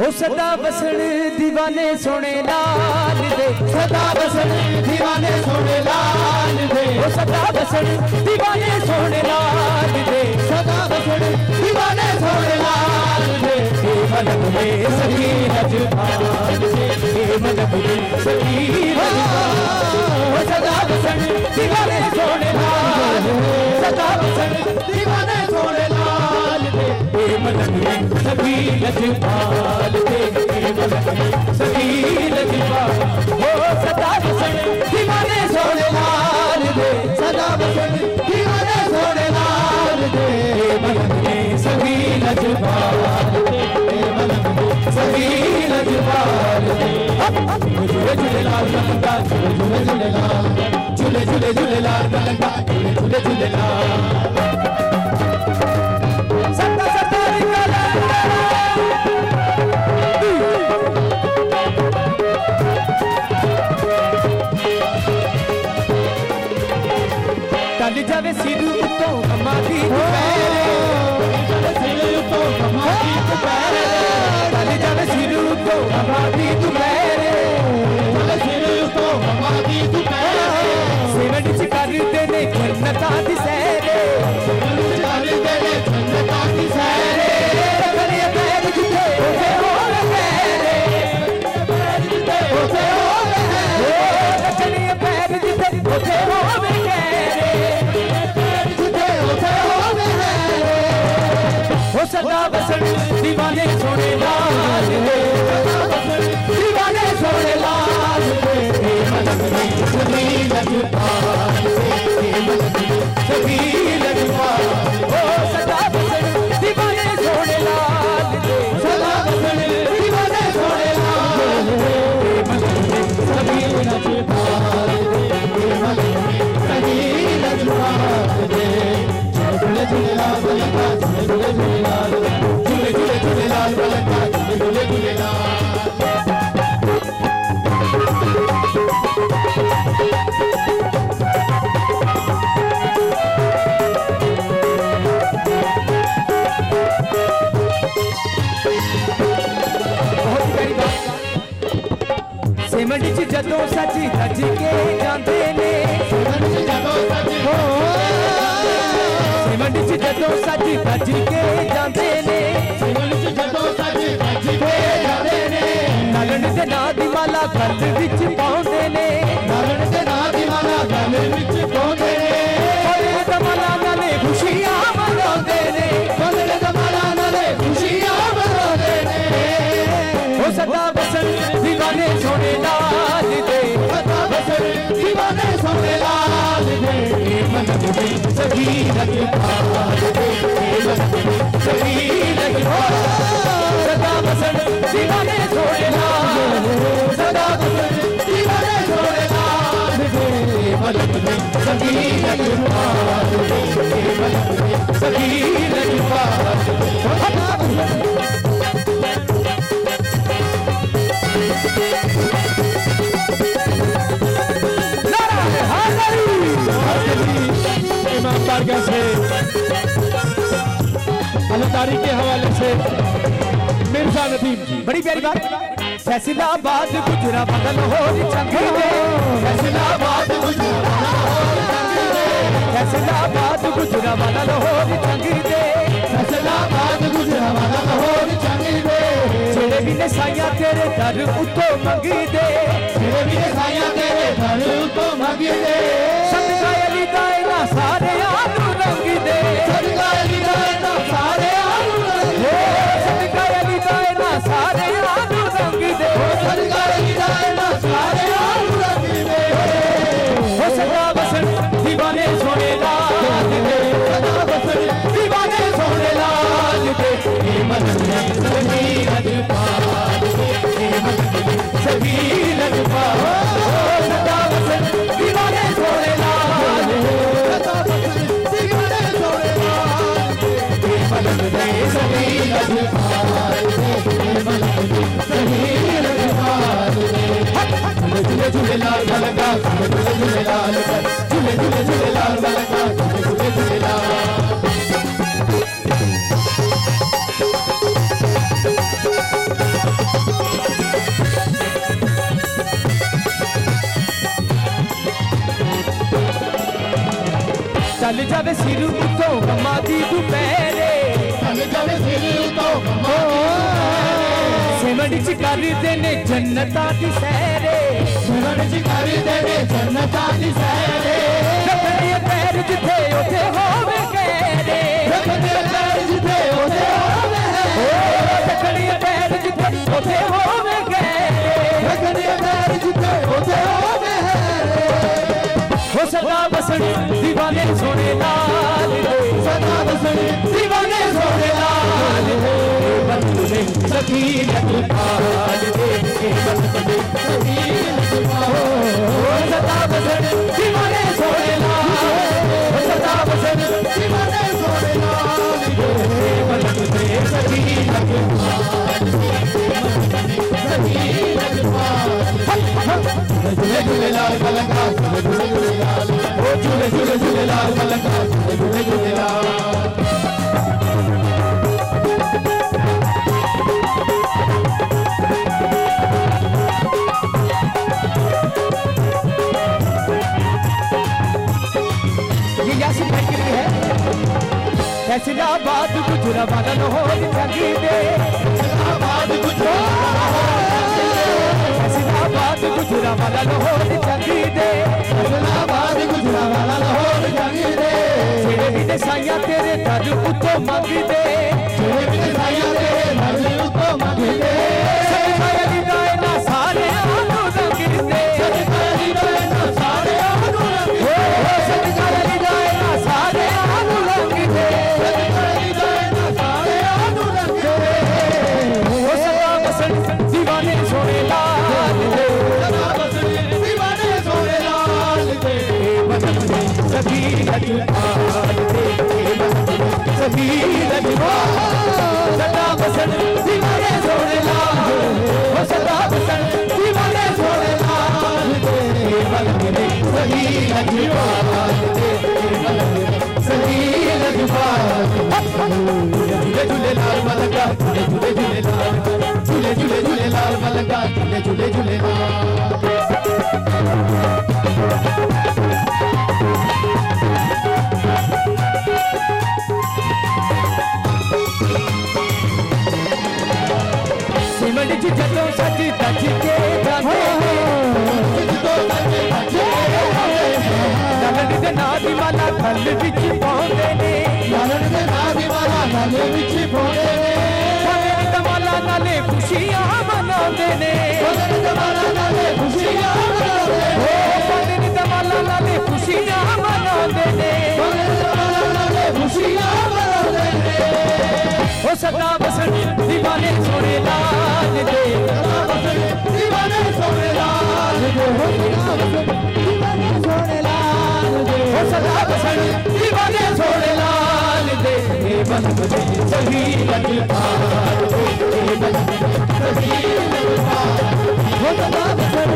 हो सदा बसण दीवाने सोने लाल दे, सदा बसण दीवाने सोने लाल दे, हो सदा बसण दीवाने सोने लाल दे, सदा बसण दीवाने सोने लाल दे। हे मलक में सखी रजपाल दे, हे मलक में सखी रजपाल, हो सदा बसण दीवाने सोने लाल दे, सदा बसण दीवाने सोने लाल दे, हे मलक में सखी रजपाल दे, हे मलक में सखी रजपाल, हो सदा बसण दीवाने सोने लाल दे, सदा बसण दीवाने सोने लाल दे। हे मलक में सखी रजपाल दे, हे मलक में सखी रजपाल दे। झूले झूले लाल रंगा, झूले झूले लाल, झूले झूले झूले लाल रंगा, झूले झूले झूले लाल। सत्ता सत्ता निकाले टल जावे सिर उतों कमा दी दुपहरे, सिर उतों कमा दी दुपहरे, टल जावे सिर उतों कमा दी दुपहरे, सिर उतों कमा दी दुपहरे, सेवण च करदे ने जन्नतां दी सैरे, करदे ने जन्नतां दी सैरे, करिए पैर जिथे होवे होर पैरे, पैर जिथे होवे होवे हैरे, करिए पैर जिथे होवे होवे पैरे, पैर जिथे होवे होवे हैरे। हो सदा बसण दीवाने सोने लाल दे, दीवाने सोने लाल दे, हे मलक में सखी रजपाल दे, हे मलक में सखी रजपाल, हो सदा बसण दीवाने सोने लाल दे, सदा बसण दीवाने सोने लाल दे, हे मलक में सखी रजपाल दे, हे मलक में सही रजपाल दे। झूले झूले लाल बलका, झूले झूले लाल, झूले झूले झूले लाल बलका, झूले झूले लाल। सिमट च जदों सज धज के जांदे ने, सिमट च जदों सज हो, सिमट च जदों सज धज के जांदे ने, सिमट च जदों सज धज के जांदे ने, नालन दे नां दी माला गल विच पाउंदे ने, नालन दे नां दी माला गल विच पाउंदे ने, कोले दा माला नाले खुशियां मनाउंदे ने, कोले दा माला नाले खुशियां मनाउंदे ने। हो सदा बसण दीवाने सोने लाल दे, सदा बसण दीवाने सोने लाल दे, हे मलक में सखी रजपाल दे, हे मलक में सखी रजपाल, सदा बसण दीवाने सोने लाल दे, सदा बसण दीवाने सोने लाल दे, हे मलक में सखी रजपाल दे, हे मलक में सखी रजपाल दे। इमाम बारगाह से अलतारी के हवाले से मिर्जा नदीम जी। बड़ी प्यारी बात। फैसलाबाद गुजरा बदल हो चंगी दे, फैसलाबाद गुजरा फैसलाबाद गुजरा बदल हो चंगी दे, फैसलाबाद गुजरा लाहौर चंगी दे, जेड़े भी ने साइया तेरे दर उतो मंगी दे, तेरे भी साया तेरे घर तो मंगी दे, सदका अली दायरा सारे आलू रंगी दे, सदका अली दायरा सारे आलू रंगी दे, सदका अली दायरा सारे आलू रंगी दे, सदका अली दायरा सारे आलू रंगी दे। हो सदा बसण दीवाने सोने लाल दे, सदा बसण दीवाने सोने लाल दे, हे मलक में सखी रजपाल दे, हे मलक में सखी रजपाल, हो सदा बसण दीवाने सोने लाल दे, सदा बसण दीवाने सोने लाल दे, हे मलक में सखी रजपाल दे, हे मलक में सखी रजपाल दे। झूले झूले लाल मलका, झूले झूले लाल, झूले झूले झूले लाल मलका, झूले झूले लाल। टल जावे सिर उतों गम्मा दी दुपहरे टल जावे सिर उतों गम्मा दी सिमड़ च करदे ने जन्नतां दी सैरे सिमड़ च करदे ने जन्नतां दी सैरे रखड़े पैर जिथे उथे होवे कहरे रखड़े पैर जिथे उथे होवे रखड़े पैर जिथे उथे होवे कहरे रखड़े पैर जिथे उथे होवे हो सदा बसण दीवाने सोने लाल दे सदा बसण दीवाने सोने लाल दे बंदे सकीनत पाल दे बंदे सकीनत पाल हो सदा बसण दीवाने सोने लाल हो सदा बसण दीवाने सोने लाल दे बंदे सकीनत पाल सकीनत पाल झूले झूले लाल मलंगा झूले झूले लाल ओ झूले झूले झूले लाल मलंगा झूले झूले लाल ये यासिन भाई के लिए है फैसलाबाद गुजरात लाहौर जंगी दे फैसलाबाद फैसलाबाद गुजरात लाहौर जंगी दे फैसलाबाद गुजरात लाहौर जंगी दे जेड़े भी साइया तेरे दर उतो मंगदे जेड़े भी साइया तेरे दर उतो मंगदे सदका दी दायना सारे आनू रंगदे सदका दी दायना सारे आनू रंगदे सदका दी दायना सारे आनू रंगदे सदका दी दायना सारे आनू रंगदे हो सदा बसण दीवाने सोने लाल दे सदा बसण दीवाने सोने लाल दे बंदे सकीनत पाल दे सकीनत पाल सदा बसण दीवाने सोने लाल हो सदा बसण दीवाने सोने लाल दे बंदे सकीनत पाल दे सकीनत पाल झूले झूले लाल मलंगा झूले झूले लाल झूले झूले लाल मलंगा झूले झूले लाल सिमड़ च जदों सज दज के गाते ललन दे नां दी माला गल विच पाउंदे ने ललन दे नां दी माला गल विच पाउंदे ने ललन दे माला नाले खुशियां मनाउंदे ने ललन दे माला नाले खुशियां मनाउंदे ने ललन दे माला नाले खुशियां मनाउंदे ने ललन दे माला नाले खुशियां मनाउंदे ने ओ सदा बसण दीवाने सोने लाल दे सदा बसण दीवाने सोने लाल दे दीवाने सोने लाल दे ओ सदा बसण दीवाने सोने लाल दे बंदे सकीनत पाल दे बंदे सकीनत पाल हो सदा बसण